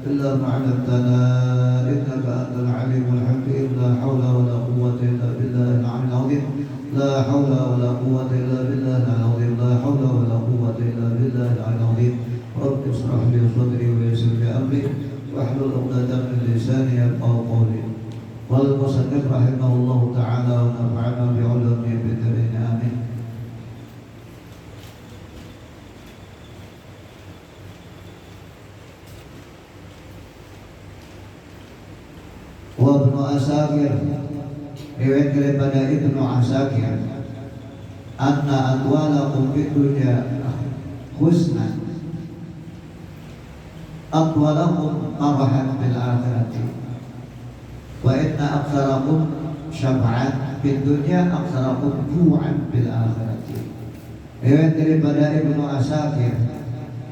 إلا ما علمتنا إنك أنت العليم الحكيم لا حول ولا قوة إلا بالله العلي العظيم لا حول ولا قوة إلا بالله العظيم لا حول ولا قوة إلا بالله العلي العظيم رب اشرح لي صدري ويسر لي أمري واحلل عقدة من لساني يفقهوا قولي. والمصنف رحمه الله تعالى ونفعنا بعلومه في الدارين آمين. Wa Ibnu Asakir, riwayat daripada Ibnu Asakir, anna atwalakum fid dunya husnan atwalakum marahan bil akhirati wa inna aktsarakum syafa'an fid dunya aktsarakum ju'an bil akhirati. Riwayat daripada Ibnu Asakir,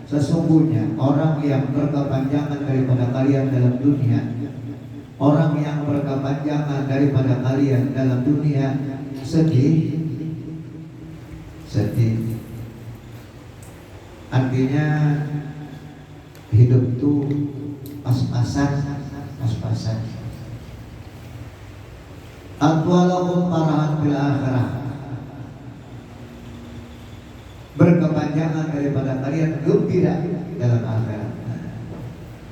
sesungguhnya orang yang berkepanjangan daripada kalian dalam dunia, orang yang berkepanjangan daripada kalian dalam dunia sedih. Artinya hidup itu pas-pasan. Atwalakum marahan bil akhirah, berkepanjangan daripada kalian gembira dalam akhirat.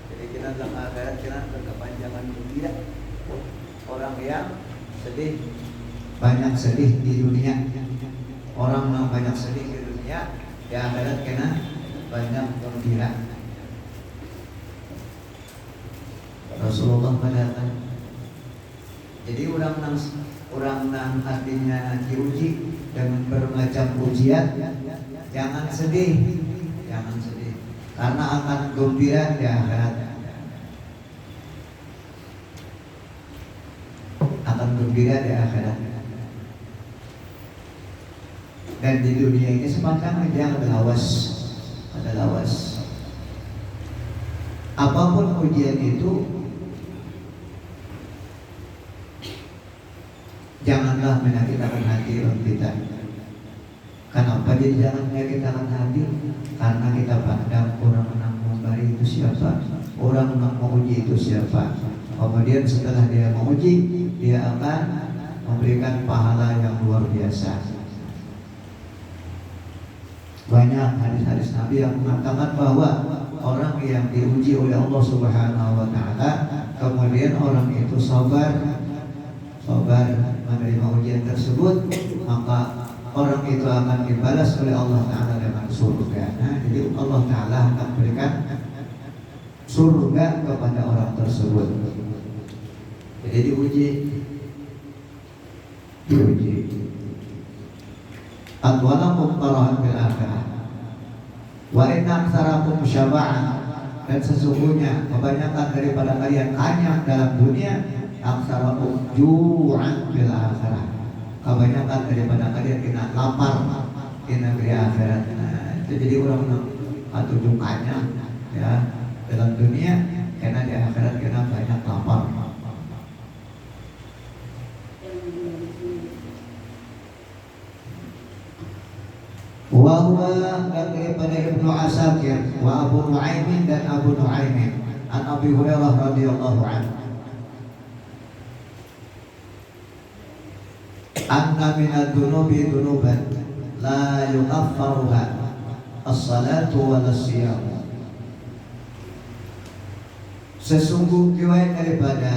Jadi kita dalam akhirat kita berkepanjangan gembira. Orang yang sedih, banyak sedih di dunia. Orang yang banyak sedih di dunia, di akhirat kena banyak gembira. Rasulullah mengatakan, jadi orang nang artinya diuji dengan bermacam ujian, jangan sedih, karena akan gembira di akhirat. Dan di dunia ini semacam dia ada lawas. Apapun ujian itu, janganlah menyakitkan hati kita. Kenapa jadi jangan menyakitkan hati? Karena kita pandang orang yang memberi itu siapa, orang yang menguji itu siapa. Kemudian setelah dia menguji, dia akan memberikan pahala yang luar biasa. Banyak hadis-hadis Nabi yang mengatakan bahwa orang yang diuji oleh Allah Subhanahu wa Ta'ala, kemudian orang itu sabar menerima ujian tersebut, maka orang itu akan dibalas oleh Allah Ta'ala dengan surga. Jadi Allah Ta'ala akan berikan surga kepada orang tersebut. Jadi diuji. Atwalakum marahan bil akhirah wa inna aktsarakum syaba'an, dan sesungguhnya kebanyakan daripada kalian hanya dalam dunia, aktsarakum ju'an bil akhirah, kebanyakan daripada kalian kena lapar di negeri akhirat. Itu jadi orang atau dukanya ya dalam dunia, karena di akhirat kena banyak lapar. Wa huwa daripada Ibnu Asakir wa Abu Nu'aimin dan Abu Nu'aimin an Abi Hurairah radhiyallahu anhu anna min ad-dunubi dunuban la yukaffaruha as-salatu wa as-siyam. Sesungguhnya riwayat daripada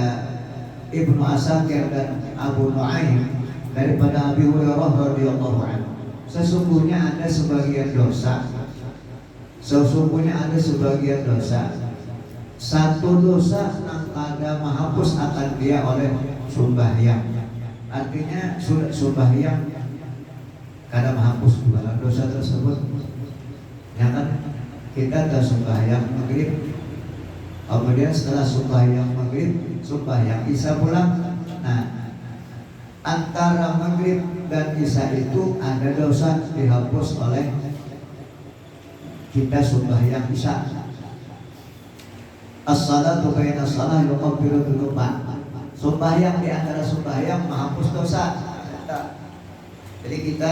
Ibnu Asakir dan Abu Nu'aim daripada Abi Hurairah radhiyallahu anhu, sesungguhnya ada sebagian dosa. Satu dosa yang kada menghapus akan dia oleh sembahyang. Artinya sembahyang kada menghapus segala dosa tersebut. Ya kan, kita dah sembahyang maghrib, kemudian setelah sembahyang maghrib, sembahyang isya pulang. Nah, antara maghrib dan isya itu ada dosa dihapus oleh kita sembahyang isya. As-salatu baina shalah yuqabbilu dunuba. Sembahyang di antara sembahyang menghapus dosa. Jadi kita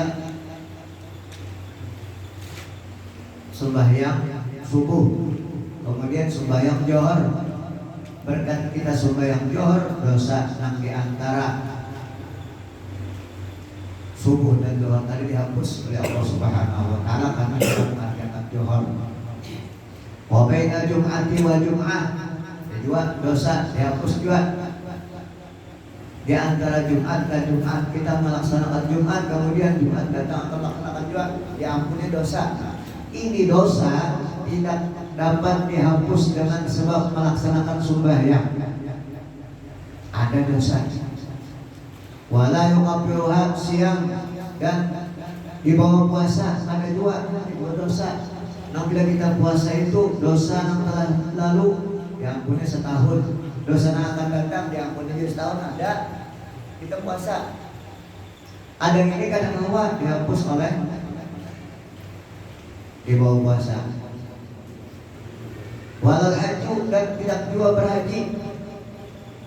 sembahyang subuh, kemudian sembahyang johor. Berkat kita sembahyang johor, dosa nang diantara subuh dan duha tadi dihapus oleh Allah Subhanahu wa taala karena kita mengerjakan johor. Wa baina jum'ati wa jum'ah, juga dosa dihapus juga. Di antara Jumat dan Jumat kita melaksanakan Jumat, kemudian Jumat datang atau melaksanakan Jumat, diampuni dosa. Ini dosa tidak dapat dihapus dengan sebab melaksanakan sembahyang. Ada dosa. Wala yuqabbiruha siang, dan di bawah puasa ada juga dosa. Nah, bila kita puasa itu dosa yang telah lalu diampuni setahun, dosa yang akan datang diampuni setahun. Ada kita puasa. Ada yang ini kadang luar dihapus oleh di bawah puasa. Walal haji, dan tidak juga berhaji.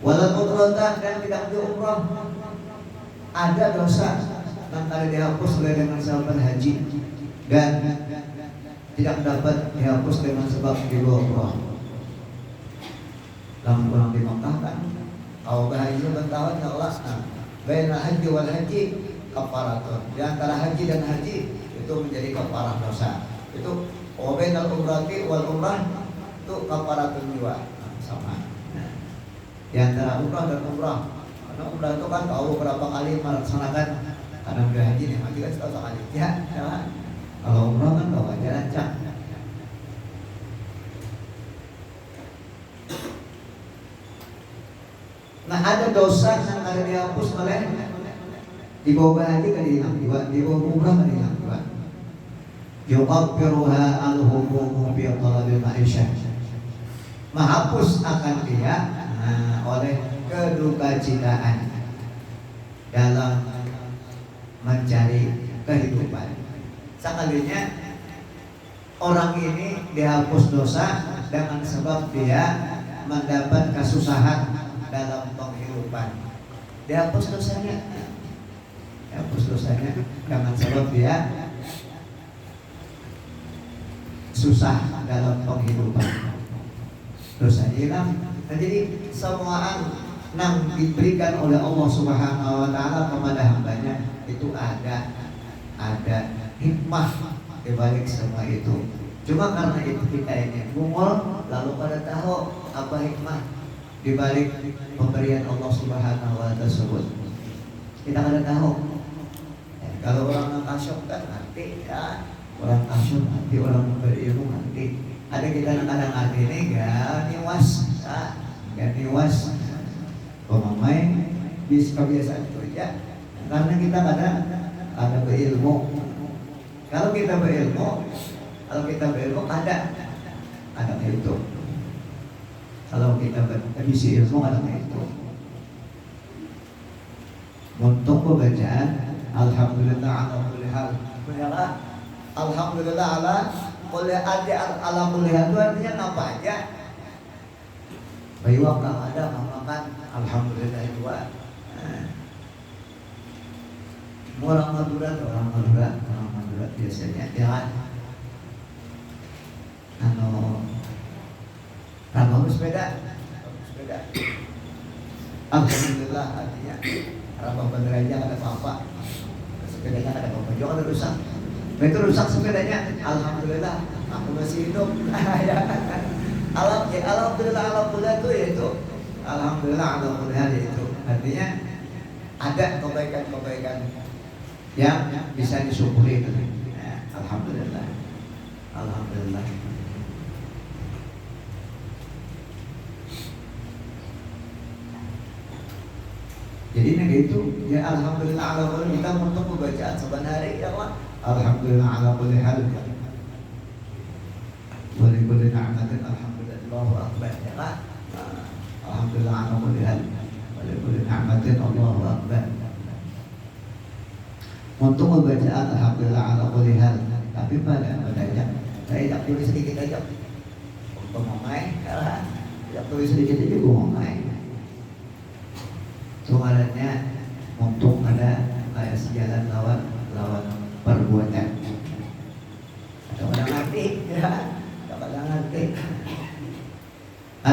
Walal umrah, dan tidak juga umrah. Ada dosa yang kali dihapus oleh dengan sebab berhaji dan tidak dapat dihapus dengan sebab di bawah umrah. Dalam kurang di Makkah kan, kalau berhaji bertahun ya Allah, baina haji wal haji kafaratun. Di antara haji dan haji itu menjadi kafarah dosa. Itu bainal umrati wal umrah itu kafaratun juga, sama. Di antara umrah dan umrah, karena umrah itu kan tahu berapa kali melaksanakan, karena udah haji nih, haji kan tahu sekali ya, kan? Kalau umrah kan tahu aja rancang. Nah, ada dosa yang ada dihapus oleh di bawah haji kan hilang juga, di bawah umrah kan hilang juga. Yuqabbiruha al-hukumu bi talabil ma'isyah, menghapus akan dia oleh kedukacitaan dalam mencari kehidupan. Sekalinya orang ini dihapus dosa dengan sebab dia mendapat kesusahan dalam penghidupan. Dihapus dosanya, dengan sebab dia susah dalam penghidupan. Dosa hilang. Nah, jadi semua yang diberikan oleh Allah Subhanahu wa taala kepada hambanya itu ada hikmah di balik semua itu. Cuma karena itu kita ini bungol, lalu pada tahu apa hikmah di balik pemberian Allah Subhanahu wa taala tersebut. Kita kada tahu. Kalau orang kasyaf kan nanti ya, orang kasyaf nanti, orang berilmu nanti. Ada kita kadang-kadang hati ini gak niwas, gak niwas. Pemamai bis kebiasaan kerja, karena kita kadang ada berilmu. Kalau kita berilmu ada itu. Kalau kita berisi ilmu ada itu. Untuk pembacaan alhamdulillah ala kulli hal. Alhamdulillah ala kulli hal, ala kulli hal itu artinya apa aja? Bayi waktu ada makan alhamdulillah juga. Orang Madura biasanya dia ramah sepeda. Alhamdulillah artinya ramah bener aja, ada apa-apa. Sepedanya ada apa-apa, jangan ada rusak. Itu rusak sepedanya, alhamdulillah aku masih hidup. Alhamdulillah itu yaitu alhamdulillah itu artinya ada kebaikan yang bisa disyukuri. Alhamdulillah. Jadi itu ya alhamdulillah ala kulli, kita untuk pembacaan sebenarnya ya Allah. Alhamdulillah ala kulli hal. Wa li kulli ni'matin alhamdulillah, Allahu akbar ya kan. Alhamdulillah ala kulli hal. Wa li kulli ni'matin Allahu akbar. Untuk pembacaan alhamdulillah ala kulli hal, tapi pada saya tak tulis sedikit aja. Pemamai ya, tidak tulis sedikit aja pemamai. Suaranya untuk ada kayak sejalan lawan perbuatan. Ada orang ngerti, ya, ada orang ngerti.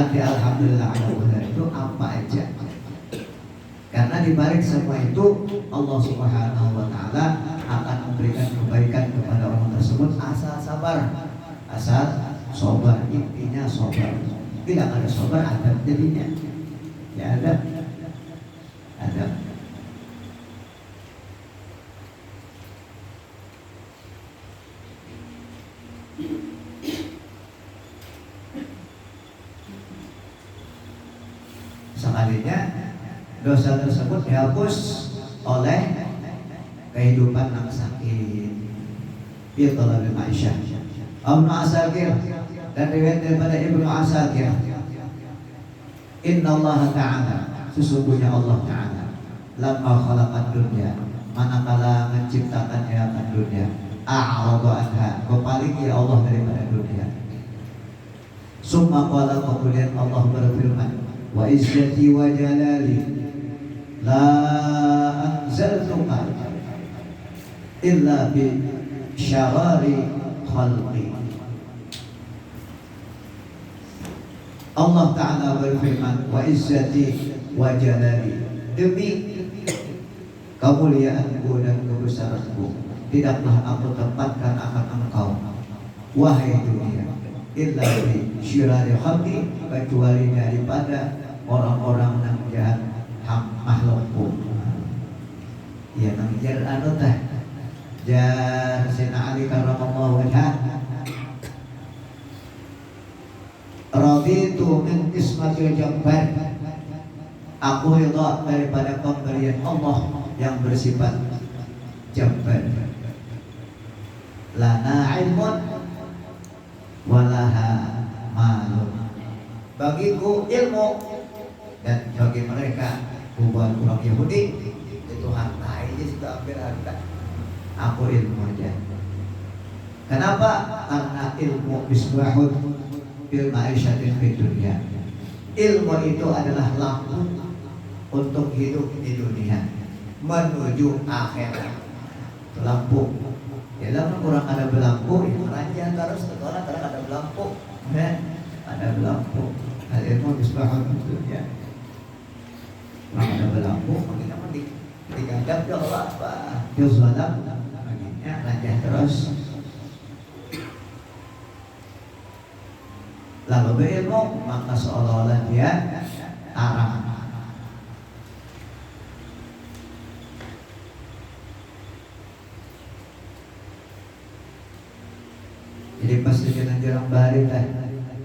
hati alhamdulillah ala qadar itu apa aja. Karena di balik semua itu Allah Subhanahu wa taala akan memberikan kebaikan kepada orang tersebut asal sabar. Asal sabar, intinya sabar. Tidak ada sabar ada jadinya. Ya ada. Ada. Sekalinya dosa tersebut dihapus oleh kehidupan yang sakit. Fi talabil ma'isyah. Ibnu Asakir dan riwayat daripada Ibnu Asakir. Inna Allah Ta'ala, sesungguhnya Allah Ta'ala lamma khalaqad dunya, manakala menciptakan akan dunia, a'radu anha, berpaling ya Allah daripada dunia. Summa qala, kemudian Allah berfirman, wa izzati wa jalali la anzaltuka illa bi syarari khalqi. Allah Ta'ala berfirman, wa izzati wa jalali, demi kemuliaanku dan kebesaranku tidaklah aku tempatkan akan engkau wahai dunia illa bi syirari khalqi, kecuali daripada orang-orang yang jahat makhlukku. Ya nang jar anu teh jar Sayyidina Ali karramallahu wajhah, raditu min qismatil jabbar, aku ridha daripada pemberian Allah yang bersifat jabbar. Lana ilmun walaha malun, bagiku ilmu dan bagi mereka bukan orang Yahudi itu harta aja sudah ambil harta. Aku ilmu aja. Kenapa? Karena ilmu misbahun fil ma'isyatin fid dunya. Ilmu itu adalah lampu untuk hidup di dunia menuju akhirat. Lampu. Ya lama kurang ada belampu, itu raja terus sekolah terus ada belampu. Ada belampu. Al ilmu misbahun fid dunya. Kurang ada belampu, kita mati. Digadap ya Allah apa? Yuswadam. Baginya raja terus. Lalu berilmu, maka seolah-olah dia arah. Jadi pasti kita jarang balik lah.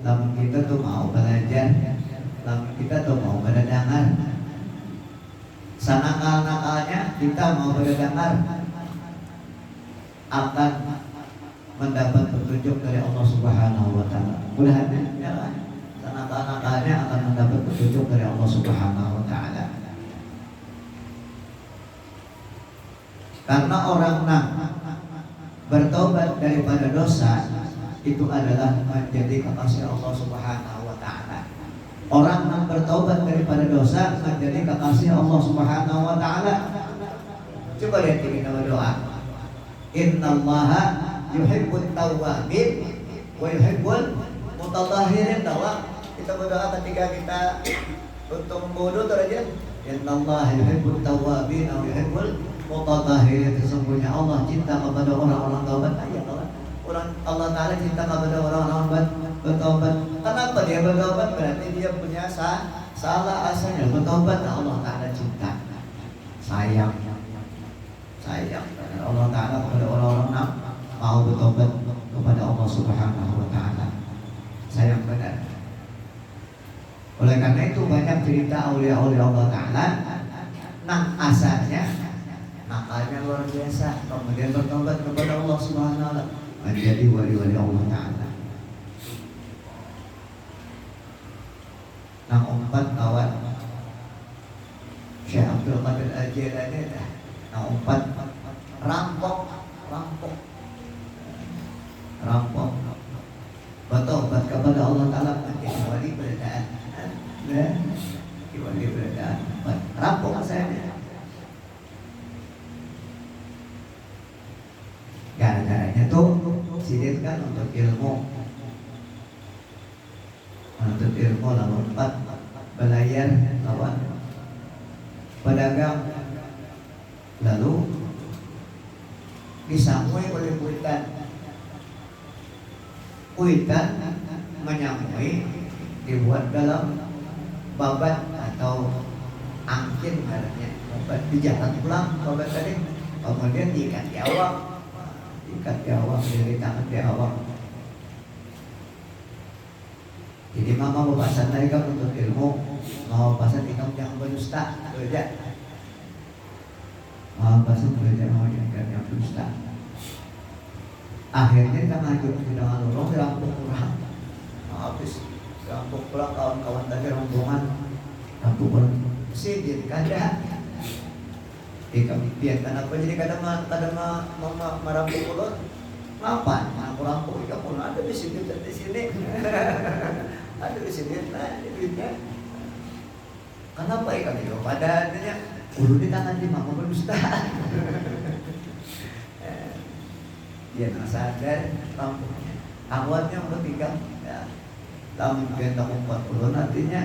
Lalu kita tuh mau belajar, lalu kita tuh mau berdengar. Sanakal-nakalnya kita mau berdengar akan mendapat petunjuk dari Allah Subhanahu wa taala. Mudah-mudahan ya kan? Sanakal-nakalnya akan mendapat petunjuk dari Allah Subhanahu wa taala. Karena orang yang bertobat daripada dosa itu adalah menjadi kekasih Allah Subhanahu wa taala. Orang yang bertobat daripada dosa menjadi kekasih Allah Subhanahu wa taala. Coba lihat ini nama doa. Innallaha yuhibbut tawwabin wa yuhibbul mutatahhirin. Bahwa kita berdoa ketika kita untuk wudu aja. Innallaha yuhibbut tawwabin wa yuhibbul mutatahhirin. Sesungguhnya Allah cinta kepada orang-orang taubat. Ya Allah. Orang Allah Ta'ala cinta kepada orang-orang bertobat. Kenapa dia bertobat? Berarti dia punya salah asalnya. Bertobat Allah Ta'ala cinta, sayang karena Allah Ta'ala kepada orang-orang yang mau bertobat kepada Allah Subhanahu wa Ta'ala. Sayang benar. Oleh karena itu banyak cerita aulia-aulia Allah Ta'ala yang asalnya nakalnya luar biasa, kemudian bertobat kepada Allah Subhanahu wa Ta'ala, menjadi wali-wali Allah Ta'ala. Nah, umpat kawan Syekh Abdul Qadir Al-Jilani dah. Nah, umpat rampok bertobat kepada Allah Ta'ala, menjadi wali beradaan. Wali beradaan. Rampok saya. Gara-garanya tuh sidin kan untuk ilmu ilmu lawan 4, belayar lawan pedagang. Lalu disambui oleh kuitan. Kuitan menyambui dibuat dalam babat atau angkin katanya. Babat dijalan pulang babat tadi, kemudian diikat di awak, dari tangan di awak. Jadi mama bapasan tadi kan untuk ilmu, mau bapasan ikam jangan berdusta, bekerja. Mau bapasan bekerja mau jangan berdusta. Akhirnya kita lanjut ke dalam lorong, rampung pulang. Habis rampung pulang kawan-kawan tadi rombongan, rampung pulang. Sidin kada. Kami biarkan apa jadi kadang merampung pulang. Mapan, aku rampung ikan pun ada di sini, ada di sini, nah ini duitnya. Kenapa ikan itu? Pada adanya, ulu di tangan di mama berdusta. Dia nak sadar rampungnya. Awalnya bertiga, ya. Lalu kita 40 nantinya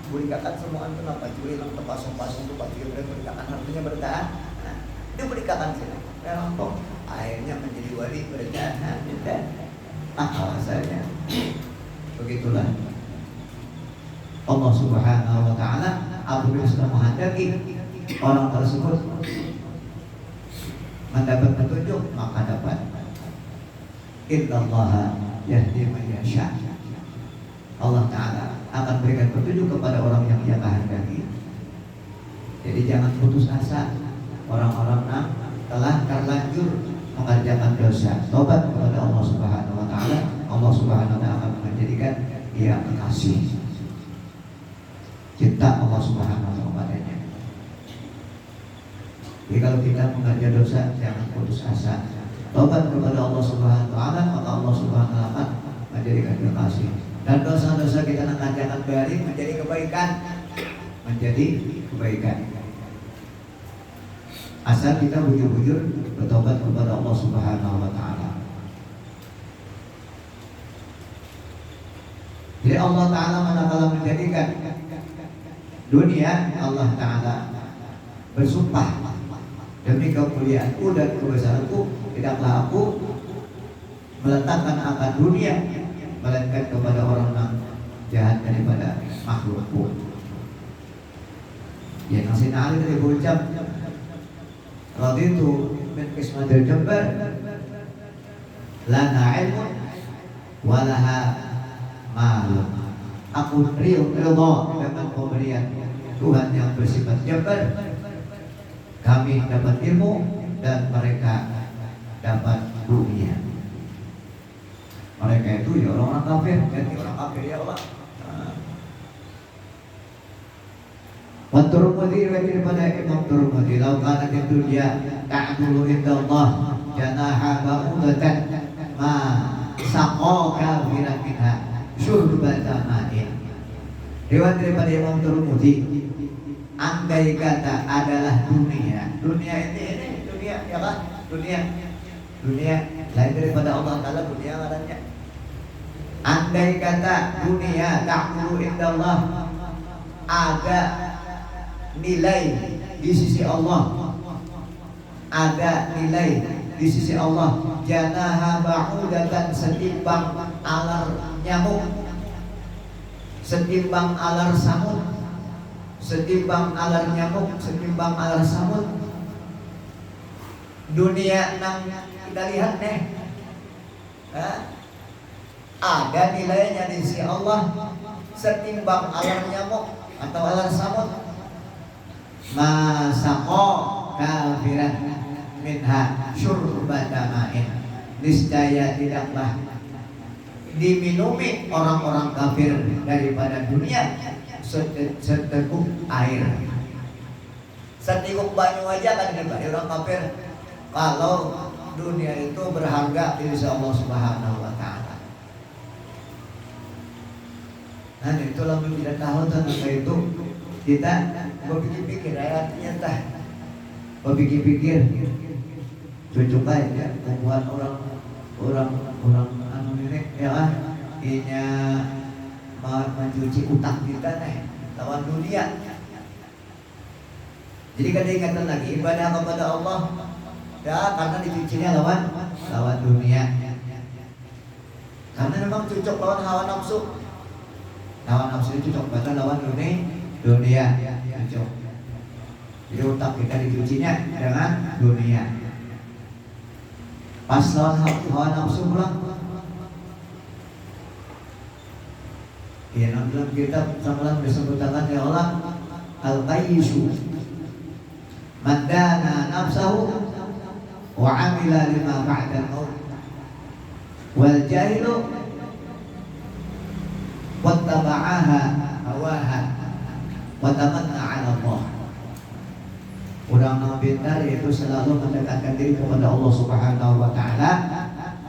berikan semua itu apa? Curi lang terpasung-pasung itu pasti berikan harganya bertahan. Nah, dia berikan sini, rampung. Akhirnya menjadi wali berjalan dan alasannya begitulah. Allah Subhanahu wa Ta'ala apabila sudah menghendaki orang tersebut mendapat petunjuk, maka dapat. Innallaha yahdi man yasha. Allah Ta'ala akan berikan petunjuk kepada orang yang Dia kehendaki. Jadi jangan putus asa orang-orang yang telah terlanjur mengerjakan dosa, tobat kepada Allah Subhanahu wa Ta'ala. Allah Subhanahu wa Ta'ala akan menjadikan Dia kekasih, cinta Allah Subhanahu wa Ta'ala padanya. Jadi kalau kita mengerjakan dosa, jangan putus asa, tobat kepada Allah Subhanahu wa Ta'ala, maka Allah Subhanahu wa Ta'ala akan menjadikan kekasih. Dan dosa-dosa kita mengerjakan balik menjadi kebaikan, asal kita bujur-bujur bertobat kepada Allah Subhanahu wa Ta'ala. Jadi Allah Ta'ala manakala menjadikan dunia, Allah Ta'ala bersumpah, demi kemuliaanku dan kebesaranku tidaklah aku meletakkan akan dunia melainkan kepada orang yang jahat daripada makhlukku. Ya nasi nali dari bocam raditu min qismatil jabbar lana ilmun walaha malum. Aku ridho dengan pemberian Tuhan yang bersifat jabbar. Kami dapat ilmu dan mereka dapat dunia. Mereka itu ya orang-orang kafir, jadi orang kafir ya Allah. Turmudi daripada Imam Turmudi, lau kana di dunia ta'dulu indallah janaha ba'udatan ma saqa kafiran minha syurbata ma'in. Riwayat daripada Imam Turmudi, andai kata adalah dunia ini dunia ya kan, dunia lain daripada Allah Ta'ala, dunia ngarannya. Andai kata dunia ta'dulu indallah ada nilai di sisi Allah, ada nilai di sisi Allah, janaha ba'udatan setimbang alar nyamuk, setimbang alar samud, setimbang alar nyamuk, setimbang alar samud. Dunia yang kita lihat nih, ada nilainya di sisi Allah setimbang alar nyamuk atau alar samud. Masaqo kafiran minha syurbata ma'in. Niscaya tidaklah diminumi orang-orang kafir daripada dunia seteguk air. Seteguk banyu aja kan diberi orang kafir. Kalau dunia itu berharga di sisi Allah Subhanahu wa Ta'ala. Nah itulah tidak tahu tentang itu. Kita berpikir-pikir artinya entah, berpikir-pikir cocok aja membuat orang anu ini ya kan inya mencuci utang kita nih lawan dunia. Jadi kada ingatan lagi ibadah kepada Allah ya karena dicucinya lawan dunia. Karena memang cocok lawan hawa nafsu. Hawa nafsu itu cocok pada lawan dunia. Cocok. Jadi utang kita dicucinya dengan dunia. Pas lawan hawa nafsu pulang. Ya, dalam kitab samalan disebutkan ya Allah al-qayyisu man dana nafsahu wa amila lima ba'da al-maut wal jahilu wattaba'aha hawaha wa tamanna 'ala Allah. Orang yang pintar yaitu selalu mendekatkan diri kepada Allah Subhanahu wa taala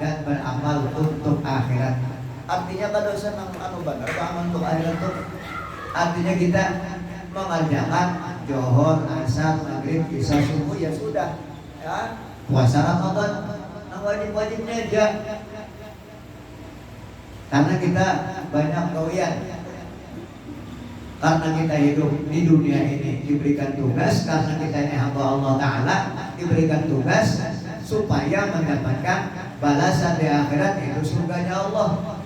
dan beramal untuk akhirat. Artinya kalau senang benar beramal untuk akhirat itu artinya kita mengerjakan johor, asar, maghrib, isya, subuh ya sudah ya. Puasa Ramadan yang wajib-wajibnya aja. Karena kita banyak gawian. Karena kita hidup di dunia ini diberikan tugas, karena kita ini hamba Allah Ta'ala diberikan tugas supaya mendapatkan balasan di akhirat, itu surganya Allah.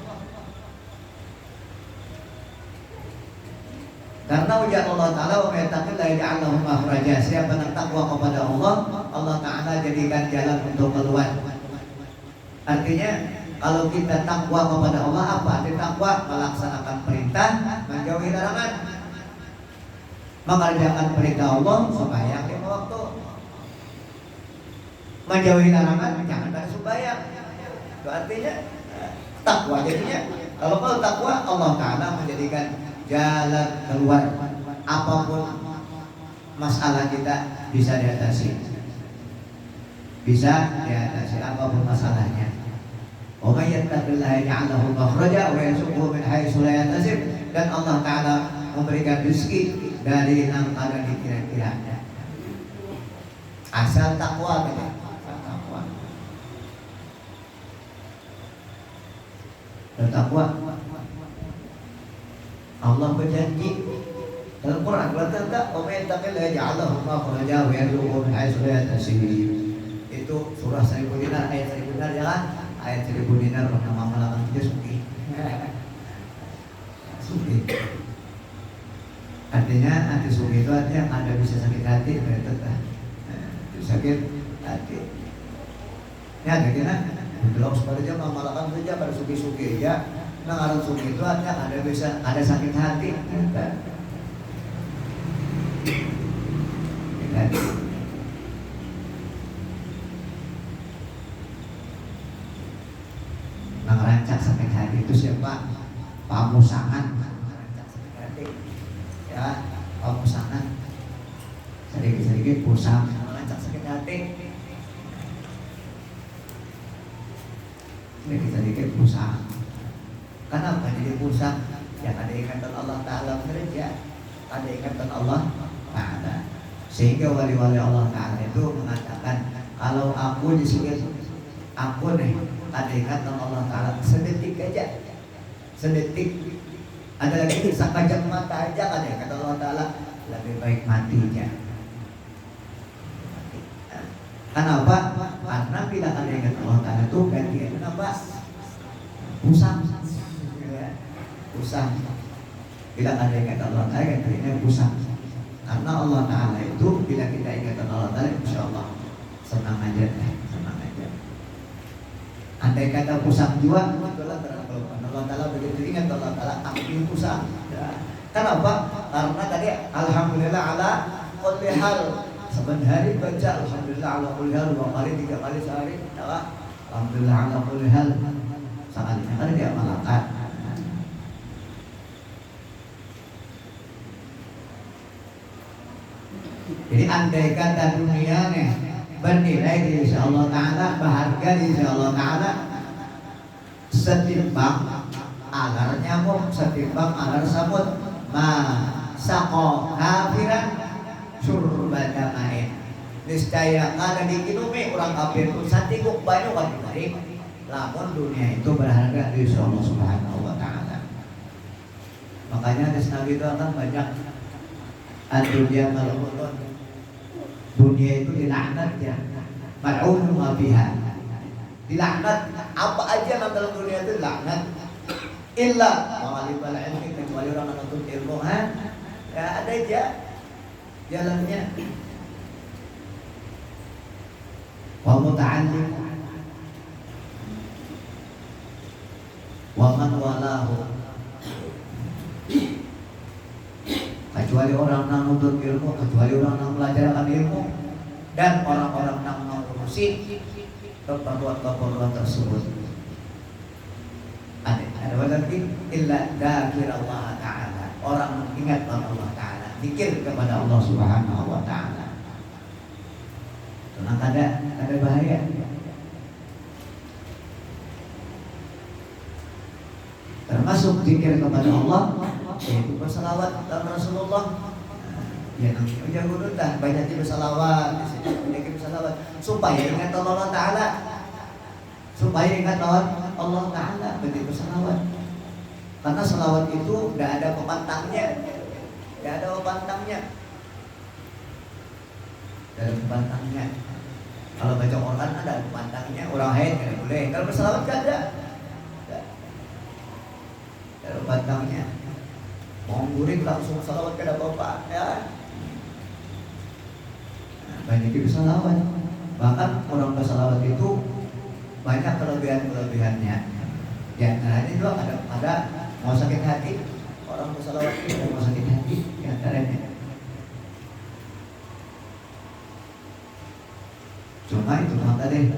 Karena ujar Allah Ta'ala wa yattaqillah yaj'al lahu makhraja. Siapa yang takwa kepada Allah, Allah Ta'ala jadikan jalan untuk keluar. Artinya kalau kita takwa kepada Allah, apa arti takwa? Melaksanakan perintah, menjauhi larangan, mengerjakan perintah Allah sembahyang 5 waktu, menjauhi larangan jangan pada sembahyang. Itu artinya takwa. Jadinya kalau takwa, Allah Ta'ala menjadikan jalan keluar, apapun masalah kita bisa diatasi, apapun masalahnya. Wa may yattaqillaha yaj'al lahu makhraja wa yarzuqhu min haitsu la yahtasib. Dan Allah Ta'ala memberikan rezeki dari yang ada dikira-kiranya. Asal takwa gitu. Takwa. Allah berjanji dalam Quran berkata, "Wa may yattaqillaha yaj'al lahu makhraja wa yarzuqhu min haitsu la yahtasib." Itu surah 1000 dinar, ayat 1000 dinar ya kan? Ayat 1000 dinar nama malakan dia suki. Suki. Artinya anti suki itu artinya Anda bisa sakit hati, sakit hati. Ya kira belum sebenarnya malakan saja pada suki-suki ya. Nah kalau suki itu artinya Anda bisa ada sakit hati. Ngerancak sakit hati itu siapa? Pamusangan. Ngerancak sakit hati. Ya, pamusangan. Sedikit-sedikit pusang ngerancak sakit hati. Sedikit-sedikit pusang. Kenapa jadi pusang? Ya ada ingatan Allah Ta'ala bekerja, ada ingatan Allah Ta'ala. Sehingga wali-wali Allah Ta'ala itu mengatakan, kalau aku disebut aku nih ada ingatan Allah Ta'ala sedetik aja, sedetik. Ada lagi sekejap mata aja ada ingatan Allah Ta'ala, lebih baik mati aja. Kenapa? Karena bila ada ingatan Allah Ta'ala itu gantian kenapa? Pusang. Pusang. Bila ada ingatan Allah Ta'ala gantiannya pusang. Karena Allah Ta'ala itu bila kita ingatan Allah Ta'ala, insya Allah senang aja deh, senang aja. Andai kata pusang jiwa, itulah berapa Allah Ta'ala begitu ingat Allah Ta'ala ambil pusang. Kenapa? Karena tadi alhamdulillah ala kulli hal. Sebentar hari baca alhamdulillah ala kulli hal 2 kali 3 kali sehari. Alhamdulillah ala kulli hal. Sekalinya kan dia malaikat. Jadi andai kata dunia nih bernilai di sisi Allah Ta'ala, berharga di sisi Allah Ta'ala, setimbang alar nyamuk, setimbang alar samut, saqo kafiran surbata main. Niscaya kada dikinumi orang kafir itu satiguk banyak kan dibalik. Lamun dunia itu berharga di sisi Allah Subhanahu wa Ta'ala. Makanya hadis Nabi itu akan banyak ad-dunya mal'unun. Dunia itu dilaknat ya. Mal'unun ma fiha. Dilaknat, apa aja yang dalam dunia itu dilaknat. Illa ma'alibal ilmi, kecuali orang menuntut ilmu. Ya ada aja jalannya. Wa muta'allim wa man walahu. Kecuali orang yang menuntut ilmu, kecuali orang yang belajarkan ilmu, dan orang-orang yang mengurusi keperluan-keperluan tersebut. Ada lagi illa dzakir Allah Ta'ala, orang ingat Allah Ta'ala, zikir kepada Allah Subhanahu wa Ta'ala. Tenang, ada bahaya. Termasuk zikir kepada Allah yaitu bersalawat dan Rasulullah. Ya namanya guru dah banyak bersalawat, banyak bersalawat supaya ingat Allah Ta'ala, supaya ingat Allah Ta'ala, banyak bersalawat. Karena salawat itu tidak ada pepantangnya, tidak ada pepantangnya, tidak ada pepantangnya. Kalau baca Quran ada pepantangnya, orang haid tidak boleh. Kalau bersalawat tidak ada, tidak ada pepantangnya. Mau guring langsung salawat ke Bapak ya. Banyak bersalawat. Bahkan orang bersalawat itu banyak kelebihan-kelebihannya. Ya, nah ini juga ada mau sakit hati, orang bersalawat itu mau sakit hati di antaranya. Cuma itu maka deh.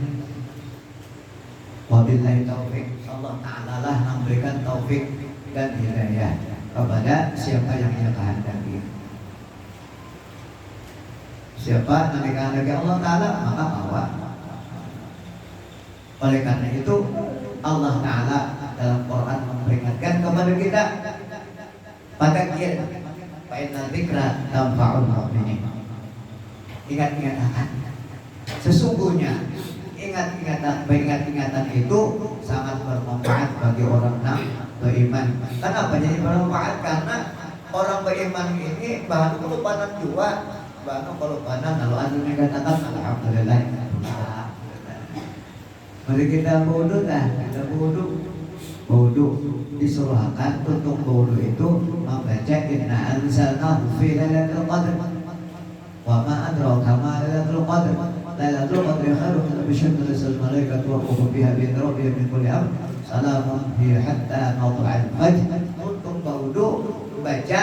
Wabillahi taufik, Allah Ta'ala lah memberikan taufik dan hidayah kepada siapa yang ia kehendaki. Siapa yang dikehendaki Allah Ta'ala maka bawa. Oleh karena itu Allah Ta'ala dalam Quran memperingatkan kepada kita pada kia fa inna dzikra tanfa'ul mu'minin. Ingat-ingat akan sesungguhnya ingat-ingatan itu sangat bermanfaat bagi orang yang beriman. Kenapa jadi bermanfaat? Karena orang beriman ini bahan kelupaan juga, bahan kelupaan kalau anda mengatakan alhamdulillah. Mari kita bodoh dah, kita bodoh disuruhkan untuk bodoh itu membaca inna anzalnahu fi lailatul qadr wa ma adraka ma lailatul qadr. Lailatul qadri khairun min alfi syahr, tanazzalu malaikatu wa ruhu fiha bi rabbihim min kulli amr, salamun hiya hatta matla'il fajr. Untuk bodoh baca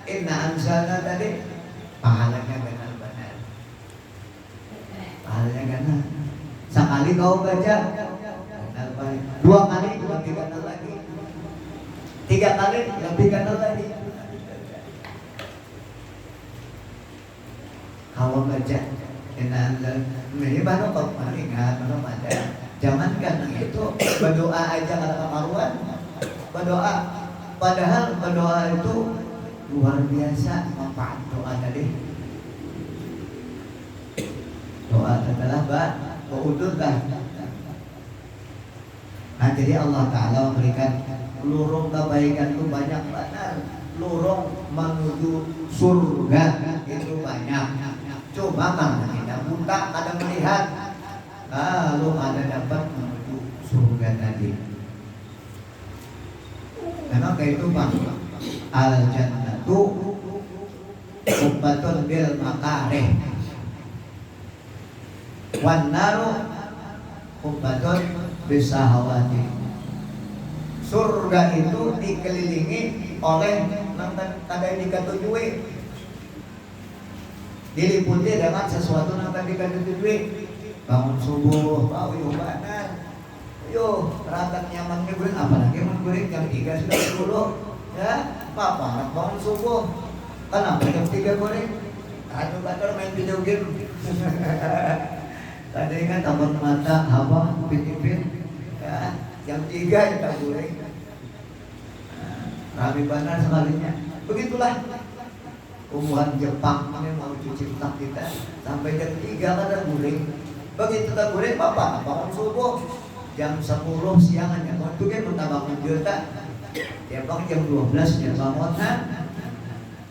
inna anzalna tadi pahalanya benar-benar, pahalanya benar. Sekali kau baca, dua kali lebih ganal lagi, tiga kali lebih ganal lagi. Kau baca, ini baru kau ingat, baru baca. Jangankan itu berdoa aja kalau kemaruan, berdoa. Padahal berdoa itu luar biasa manfaat doa tadi. Doa adalah berudurlah. Nah jadi Allah Ta'ala memberikan lurung kebaikan itu banyak benar. Lurung menuju surga itu banyak. Coba kalau kita buta ada melihat, lalu ada dapat menuju surga tadi. Memang kayak itu Bang. Al-jannatu ubbatun bil makarih wan naru ubbatun bisahawati. Surga itu dikelilingi oleh tanda dikatujui, diliputi dengan sesuatu yang tadi dikatujui. Bangun subuh, yuk banan, yuk rata nyaman guring, apalagi guring jam 3 sudah 10 ya, apa bangun subuh. Kenapa jam 3 guring? Aduh bakal main video game. Tadi kan tabur mata, abang, pin-pin ya, jam 3 kita guring. Rami benar sekalinya. Begitulah umuhan Jepang ini mau cuci otak kita sampai jam 3 kada guring. Begitu kita guring, bapak bangun subuh jam 10 siang hanya waktu kan kita bangun juta Ya bang jam 12 ya bangun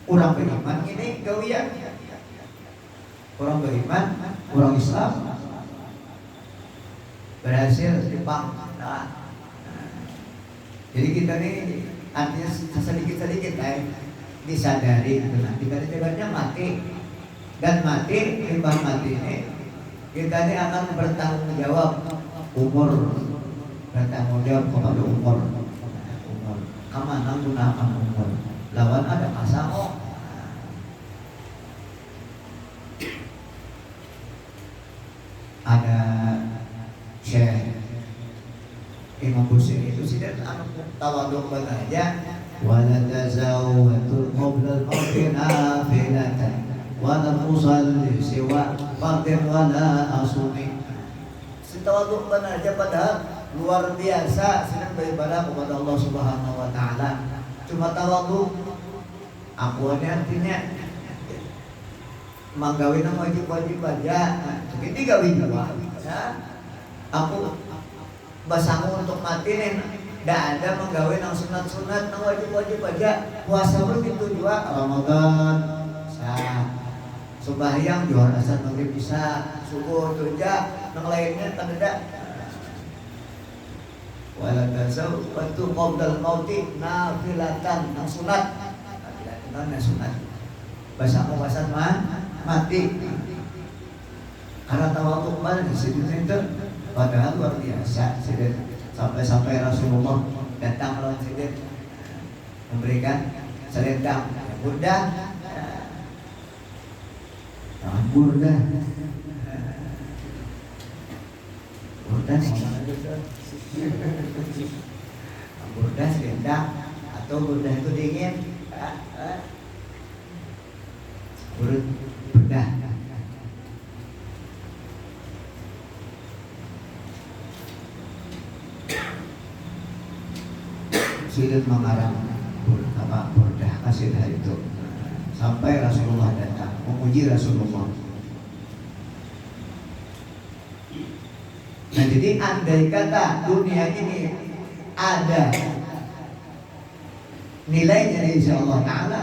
orang beriman ini gawian. Orang beriman, orang Islam berhasil dipang. Jadi kita nih artinya sedikit-sedikit disadari gitu. Nah, kita tidaknya mati dan mati timbang mati ini kita ini akan bertanggung jawab bertanggung jawab kepada umur kemana gunakan umur lawan ada kasamo. Ada Syekh Imam Busiri itu sih dan anak tawaduk aja wala tazawwatul qabla al-mauti nafilatan wala musalli siwa fardin wala asumi. Tawaduk aja padahal luar biasa sedang beribadah kepada Allah Subhanahu wa taala. Cuma tawaduk aku artinya manggawin ang wajib-wajib aja. Hindi gawin dua. Aku basamu untuk mati nih. Tidak ada menggawin ang sunat-sunat ang wajib-wajib aja. Puasa begitu juga. Ramadan sah. Sembahyang jual asal maghrib bisa. Subuh tuja. Nang lainnya tak ada. Wala tasaw waktu qabdal mauti nafilatan nang sunat. Nang sunat. Basamu basan mati karena tawaduk banget di sini itu padahal luar biasa sampai Rasulullah datang lawan sidin memberikan selendang burdah burdah selendang atau burdah itu dingin burdah sudah mengarang burdah kasidah itu sampai Rasulullah datang memuji Rasulullah. Nah jadi andai kata dunia ini ada nilainya insya Allah Ta'ala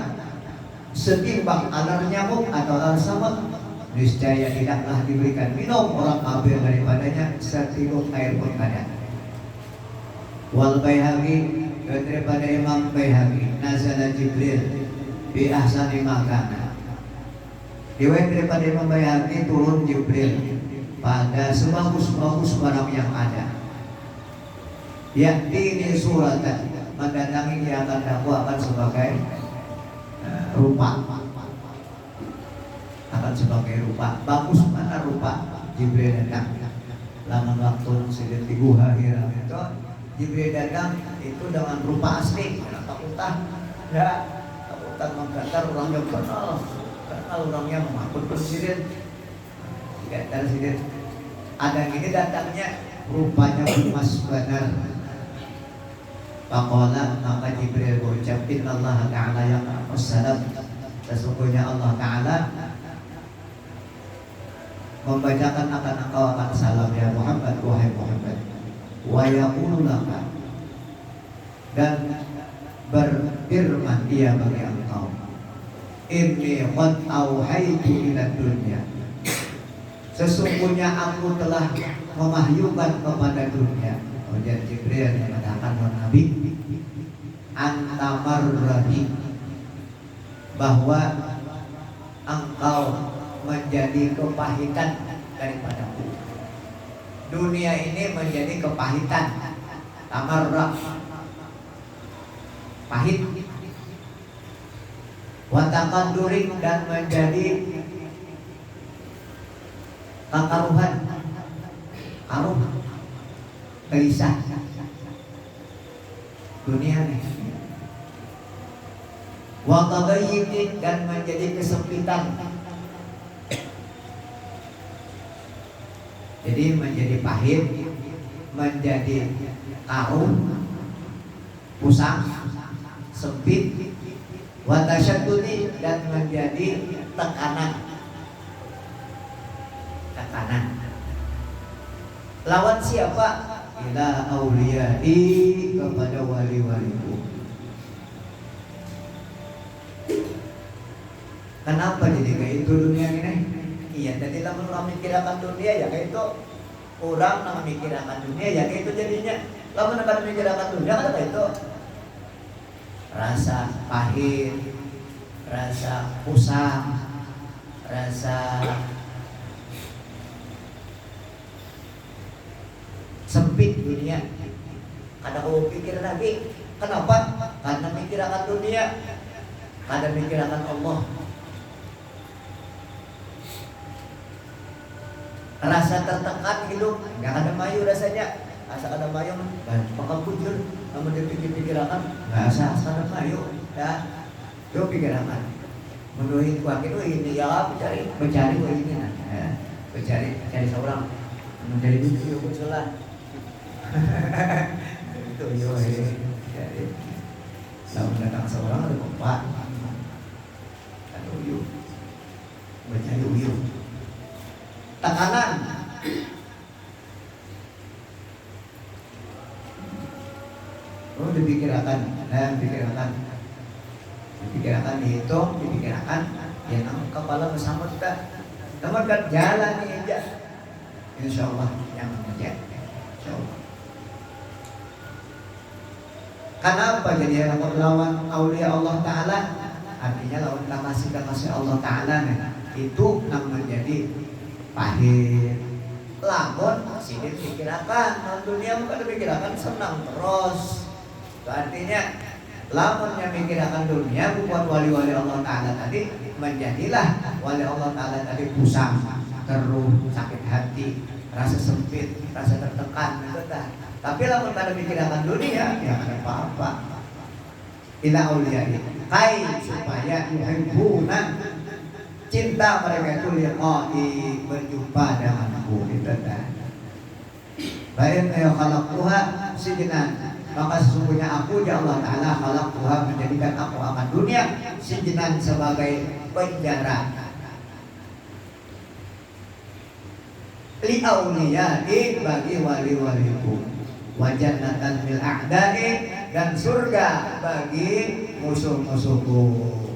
setimbang alar nyamuk atau alar samad, niscaya tidaklah diberikan minum orang kafir daripadanya seteguk air pun ada. Wal Baihaqi daripada Imam Baihaqi nazala Jibril bi ahsani makana. Riwayat daripada Imam Baihaqi turun Jibril pada sebagus-bagus barang yang ada. Ini suratan mendatangi yang akan dakwakan sebagai rupa akan sebagai rupa bagus mana rupa Jibril datang lama waktu sedang di guha Hira itu Jibril datang itu dengan rupa asli takutan menggantar orangnya kenal orangnya mengaku presiden tidak presiden ada gini datangnya rupanya emas benar. Faqala maka Jibril berucap innallaha ta'ala yaqra'us salam, sesungguhnya Allah Ta'ala membacakan akan engkau akan salam ya Muhammad, wahai Muhammad, wa yaqulu laka, dan berfirman dia bagi engkau, inni qad auhaitu ila dunya, sesungguhnya aku telah memahyukan kepada dunia. Kemudian Jibril mengatakan kepada Nabi antamarrahi, bahwa engkau menjadi kepahitan daripadaku. Dunia ini menjadi kepahitan, tamarrah, pahit, wataqaddurin, dan menjadi kakaruhan, karuh, gelisah. Dunia nih, watadayyiqin, dan menjadi kesempitan. Jadi menjadi pahit, menjadi karuh, pusang, sempit, watasyaddudi, dan menjadi tekanan. Lawan siapa? ila auliyai, kepada wali-waliku. Kenapa jadi kayak itu dunia ini? Iya, jadi lamun memikirkan dunia ya kayak itu. Orang memikirkan dunia ya kayak itu jadinya. Lamun akan memikirkan dunia kan kayak itu. Rasa pahit, rasa usang, rasa sempit dunia. Kada kau pikir lagi. Kenapa? Karena mikirkan dunia, kada mikirkan Allah. Rasa tertekan hidup, nggak ada mayu rasanya. Asa ada mayu, maka bujur. Namun dipikir-pikirkan, nggak asa ada mayu. Ya, itu pikirkan. Menuhin kuat itu ini ya, mencari ini, mencari seorang, mencari bujur muncul itu yo, jadi lalu datang seorang ada kompak, ada uyuh, mencari uyuh. Tekanan. Oh, dipikirkan, dipikirkan dihitung, dipikirkan, ya nang kepala bersama kita, namun kan jalan ini aja, insya Allah yang menjadi, insya Allah. Kenapa jadi lawan aulia Allah Taala? Artinya lawan kasih Allah Taala itu yang menjadi pahit. Lamun sidin pikirakan dunia bukan dipikirakan senang terus. Itu artinya lamun yang mikirakan dunia bukan wali-wali Allah Ta'ala tadi, menjadilah wali Allah Ta'ala tadi pusang, keruh, sakit hati, rasa sempit, rasa tertekan gitu dah. Tapi lamun kada mikirakan dunia ya ada apa-apa. Ila auliyai kai supaya yuhibbuna, cinta mereka itu liqa'i, berjumpa denganku gitu kan. Baik ya khalaqtuha sijnan, maka sesungguhnya aku ya Allah Ta'ala khalaqtuha, menjadikan aku akan dunia sijnan sebagai penjara li auliyai, bagi wali-waliku, wa jannatan lil a'da'i, dan surga bagi musuh-musuhku.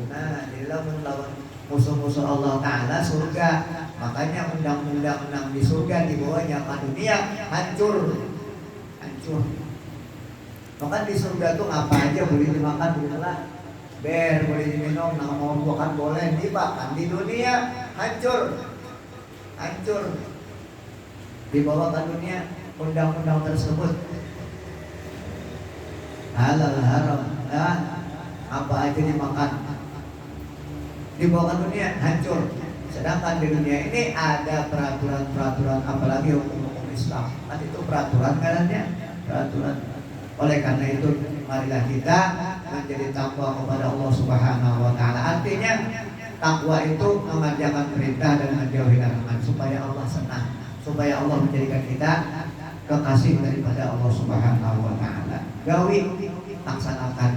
Nah, di lawan musuh-musuh Allah Ta'ala surga. Makanya undang-undang di surga di bawahnya ke dunia hancur. Maka di surga tuh apa aja boleh dimakan, boleh ber, boleh diminum, mau bukan boleh dimakan. Di dunia hancur. Di bawah ke dunia undang-undang tersebut halal haram, apa aja dimakan. Di bawah dunia hancur. Sedangkan di dunia ini ada peraturan, apalagi hukum Islam. Kan itu peraturan karena peraturan. Oleh karena itu marilah kita menjadi takwa kepada Allah Subhanahu wa Ta'ala. Artinya takwa itu mengerjakan perintah dan menjauhi larangan supaya Allah senang, supaya Allah menjadikan kita kekasih daripada Allah Subhanahu wa Ta'ala. Gawi, laksanakan.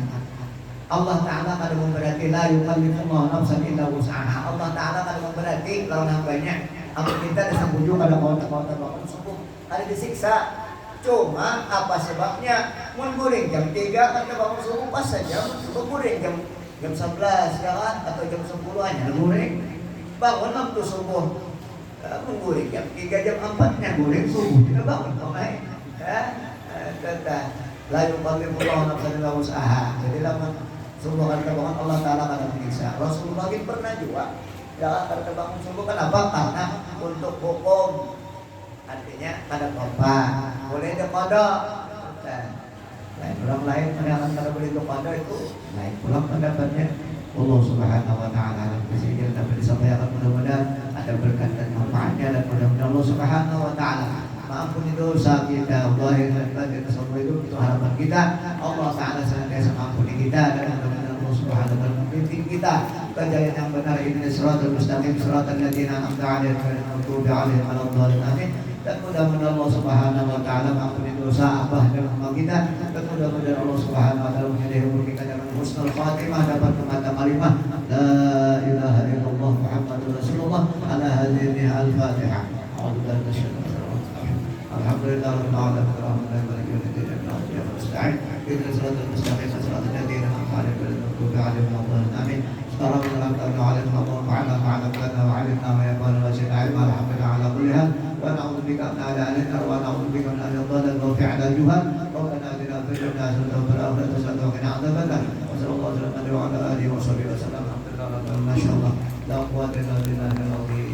Allah Ta'ala kada memberati la yukallifullahu nafsan illa wus'aha. Allah Ta'ala kada memberati lawan hambanya. Apa kita disebut kada kota bangun subuh, kada disiksa. Cuma apa sebabnya? Mun guring jam 3 kada bangun subuh pas saja. Mun guring jam 11 ya kan, atau jam 10 hanya guring. Bangun waktu subuh. Mun guring jam 3 jam 4 nya guring subuh. Tidak bangun pemain. La yukallifullahu nafsan illa wus'aha. Jadi lamun subuh kan bangun Allah Ta'ala kada menyiksa. Rasulullah pernah juga jangan kada bangun subuh. Kenapa? Karena untuk hukum. Artinya kada apa-apa, boleh dikodok. Lain orang lain yang kada boleh dikodok itu lain pulang pendapatnya. Allah Subhanahu wa Ta'ala yang dapat disampaikan, mudah-mudahan ada berkat dan manfaatnya, dan mudah-mudahan Allah Subhanahu wa Ta'ala maafuni dosa kita, zahir dan batin, itu harapan kita. Allah Ta'ala senantiasa mengampuni kita, dan mudah-mudahan Allah Subhanahu wa Ta'ala membimbing kita ke jalan yang benar. Ini siratal mustaqim, siratal ladzina an'amta 'alaihim ghairil maghdubi 'alaihim waladdallin. Amin. Dan mudah-mudahan Allah Subhanahu wa Ta'ala mengampuni dosa abah dan mama kita, dan mudah-mudahan Allah Subhanahu wa Ta'ala menghidayah umur kita dengan husnul khatimah, dapat kemata kalimah la ilaha illallah Muhammadur Rasulullah. Ala hadhihi al-Fatihah. Alhamdulillah rabbil alamin. الحمد لله على كل حال ونعوذ بك من أن نذكر ونعوذ بك من أن يضلل وفعل الجهل ربنا آتنا في الدنيا حسنة وفي الآخرة حسنة وقنا عذاب النار وصلى الله وسلم عليه وعلى آله وصحبه وسلم الحمد لله ما شاء الله لا قوة إلا بالله العظيم